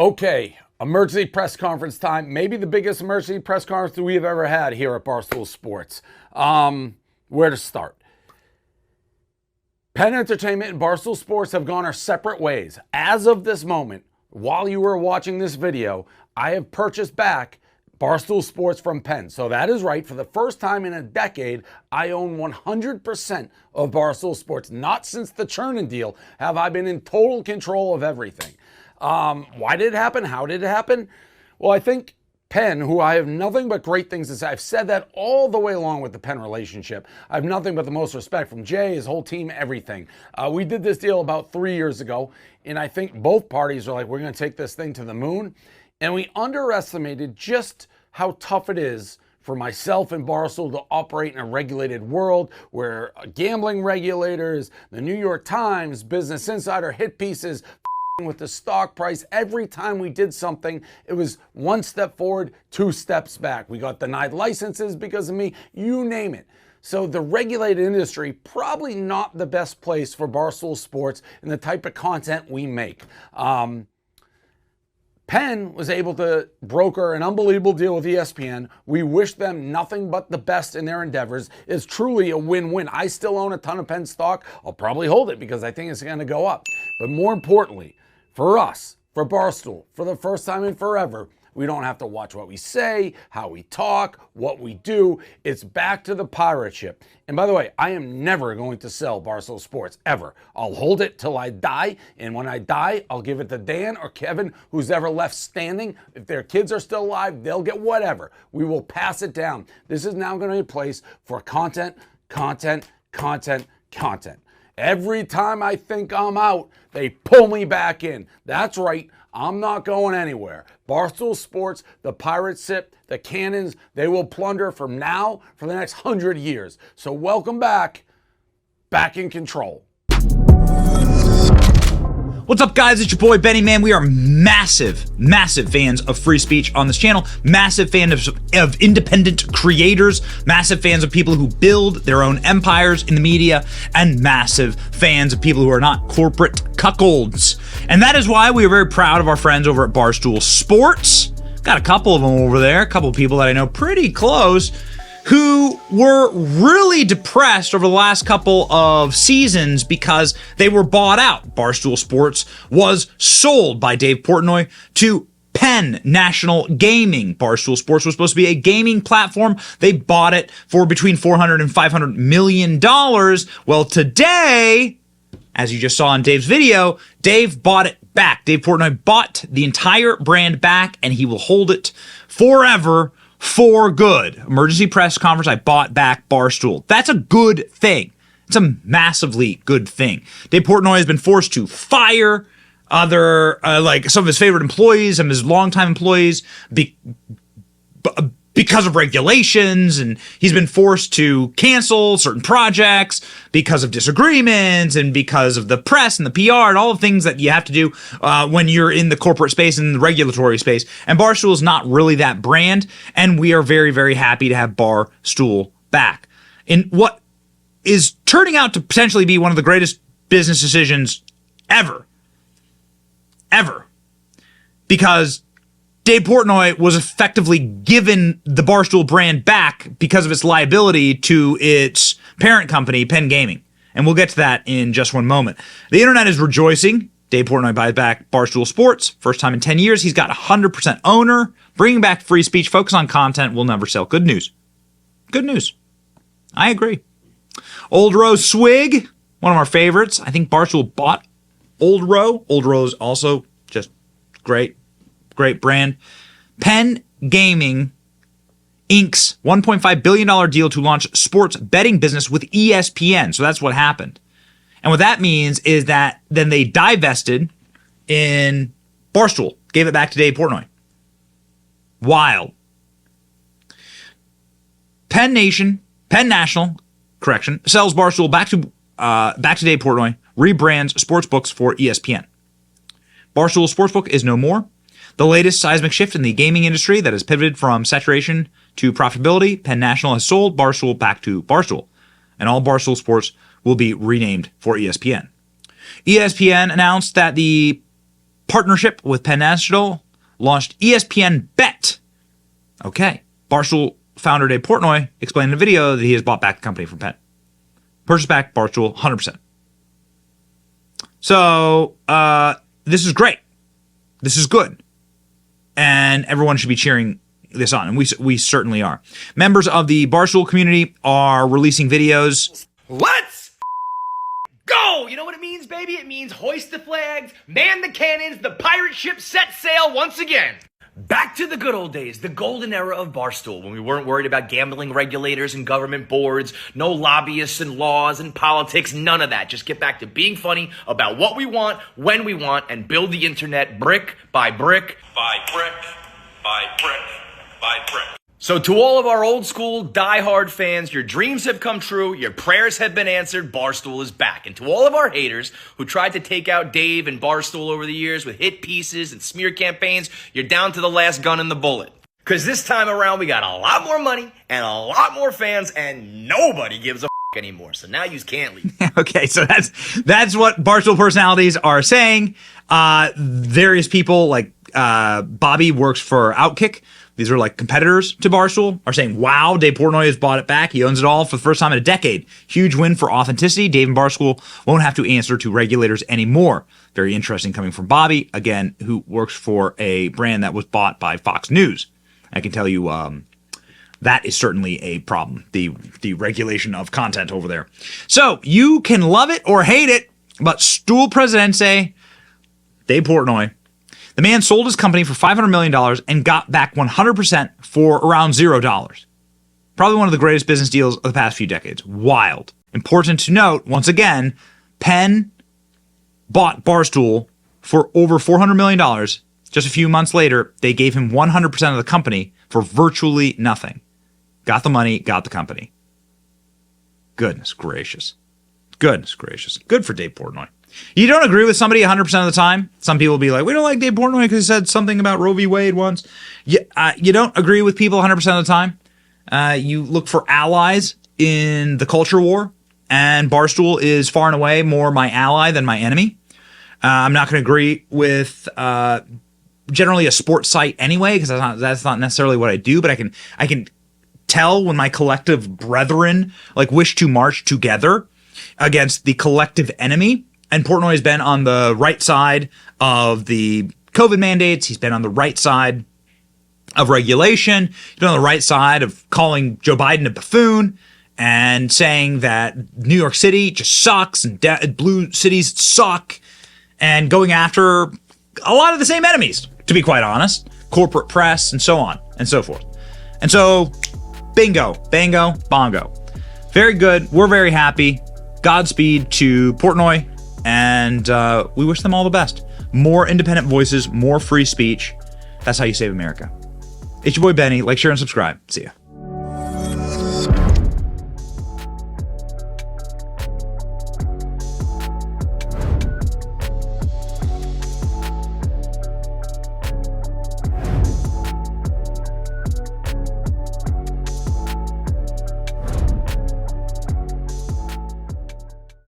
Okay, emergency press conference time. Maybe the biggest emergency press conference we've ever had here at Barstool Sports. Where to start? PENN Entertainment and Barstool Sports have gone our separate ways. As of this moment, while you were watching this video, I have purchased back Barstool Sports from PENN. So that is right. For the first time in a decade, I own 100% of Barstool Sports. Not since the Chernin deal have I been in total control of everything. Why did it happen? How did it happen? Well, I think PENN, who I have nothing but great things to say, I've said that all the way along with the PENN relationship. I have nothing but the most respect from Jay, his whole team, everything. We did this deal about 3 years ago, and I think both parties are like, we're going to take this thing to the moon. And we underestimated just how tough it is for myself and Barstool to operate in a regulated world where gambling regulators, the New York Times, Business Insider, hit pieces, with the stock price. Every time we did something, it was one step forward, two steps back. We got denied licenses because of me, you name it. So the regulated industry, probably not the best place for Barstool Sports and the type of content we make. PENN was able to broker an unbelievable deal with ESPN. We wish them nothing but the best in their endeavors. It's truly a win-win. I still own a ton of PENN stock. I'll probably hold it because I think it's going to go up. But more importantly, for us, for Barstool, for the first time in forever, we don't have to watch what we say, how we talk, what we do. It's back to the pirate ship. And by the way, I am never going to sell Barstool Sports, ever. I'll hold it till I die, and when I die, I'll give it to Dan or Kevin, who's ever left standing. If their kids are still alive, they'll get whatever. We will pass it down. This is now going to be a place for content. Every time I think I'm out, they pull me back in. That's right, I'm not going anywhere. Barstool Sports, the pirate ship, the cannons, they will plunder from now for the next 100 years. So welcome back in control. What's up, guys? It's your boy Benny, man. We are massive fans of free speech on this channel, massive fans of independent creators, massive fans of people who build their own empires in the media, and massive fans of people who are not corporate cuckolds. And that is why we are very proud of our friends over at Barstool Sports. Got a couple of them over there, a couple of people that I know pretty close, who were really depressed over the last couple of seasons because they were bought out. Barstool Sports was sold by Dave Portnoy to PENN National Gaming. Barstool Sports was supposed to be a gaming platform. They bought it for between $400 and $500 million. Well, today, as you just saw in Dave's video, Dave bought it back. Dave Portnoy bought the entire brand back, and he will hold it forever for good. Emergency press conference, I bought back Barstool. That's a good thing. It's a massively good thing. Dave Portnoy has been forced to fire other, like some of his favorite employees, some of his longtime employees, because of regulations, and he's been forced to cancel certain projects because of disagreements and because of the press and the PR and all the things that you have to do when you're in the corporate space and the regulatory space. And Barstool is not really that brand, and we are very, very happy to have Barstool back. In what is turning out to potentially be one of the greatest business decisions ever. Because Dave Portnoy was effectively given the Barstool brand back because of its liability to its parent company, PENN Gaming. And we'll get to that in just one moment. The internet is rejoicing. Dave Portnoy buys back Barstool Sports. First time in 10 years. He's got 100% owner. Bringing back free speech. Focus on content. Will never sell. Good news. Good news. I agree. Old Row Swig, one of our favorites. I think Barstool bought Old Row. Old Row is also just great brand. PENN Gaming inks $1.5 billion deal to launch sports betting business with ESPN. So that's what happened. And what that means is that then they divested in Barstool, gave it back to Dave Portnoy. Wild. PENN National, sells Barstool back to Dave Portnoy, rebrands sportsbooks for ESPN. Barstool Sportsbook is no more. The latest seismic shift in the gaming industry that has pivoted from saturation to profitability, PENN National has sold Barstool back to Barstool. and all Barstool Sports will be renamed for ESPN. ESPN announced that the partnership with Penn National launched ESPN Bet. Okay. Barstool founder Dave Portnoy explained in a video that he has bought back the company from Penn. Purchase back Barstool 100%. So, this is great. This is good. And everyone should be cheering this on. And we certainly are. Members of the Barstool community are releasing videos. Let's go! You know what it means, baby? It means hoist the flags, man the cannons, the pirate ship set sail once again. Back to the good old days, the golden era of Barstool, when we weren't worried about gambling regulators and government boards, no lobbyists and laws and politics, none of that. Just get back to being funny about what we want, when we want, and build the internet brick by brick by brick by brick by brick. So to all of our old school, diehard fans, your dreams have come true, your prayers have been answered, Barstool is back. And to all of our haters who tried to take out Dave and Barstool over the years with hit pieces and smear campaigns, you're down to the last gun in the bullet. Because this time around, we got a lot more money and a lot more fans, and nobody gives a anymore. So now you can't leave. Okay, so that's what Barstool personalities are saying. Various people like Bobby works for Outkick. These are like competitors to Barstool, are saying, wow, Dave Portnoy has bought it back. He owns it all for the first time in a decade. Huge win for authenticity. Dave and Barstool won't have to answer to regulators anymore. Very interesting coming from Bobby, again, who works for a brand that was bought by Fox News. I can tell you that is certainly a problem, the regulation of content over there. So you can love it or hate it, but Stool Presidente, Dave Portnoy, the man sold his company for $500 million and got back 100% for around $0. Probably one of the greatest business deals of the past few decades. Wild. Important to note, once again, Penn bought Barstool for over $400 million. Just a few months later, they gave him 100% of the company for virtually nothing. Got the money, got the company. Goodness gracious. Goodness gracious. Good for Dave Portnoy. You don't agree with somebody 100% of the time. Some people will be like, we don't like Dave Portnoy because he said something about Roe v. Wade once. You don't agree with people 100% of the time. You look for allies in the culture war, and Barstool is far and away more my ally than my enemy. I'm not going to agree with generally a sports site anyway, because that's not necessarily what I do, but I can tell when my collective brethren like wish to march together against the collective enemy. And Portnoy has been on the right side of the COVID mandates. He's been on the right side of regulation. He's been on the right side of calling Joe Biden a buffoon and saying that New York City just sucks and blue cities suck, and going after a lot of the same enemies, to be quite honest, corporate press and so on and so forth. And so, bingo, bango, bongo. Very good. We're very happy. Godspeed to Portnoy. And we wish them all the best. More independent voices, more free speech. That's how you save America. It's your boy Benny. Like, share, and subscribe. See ya.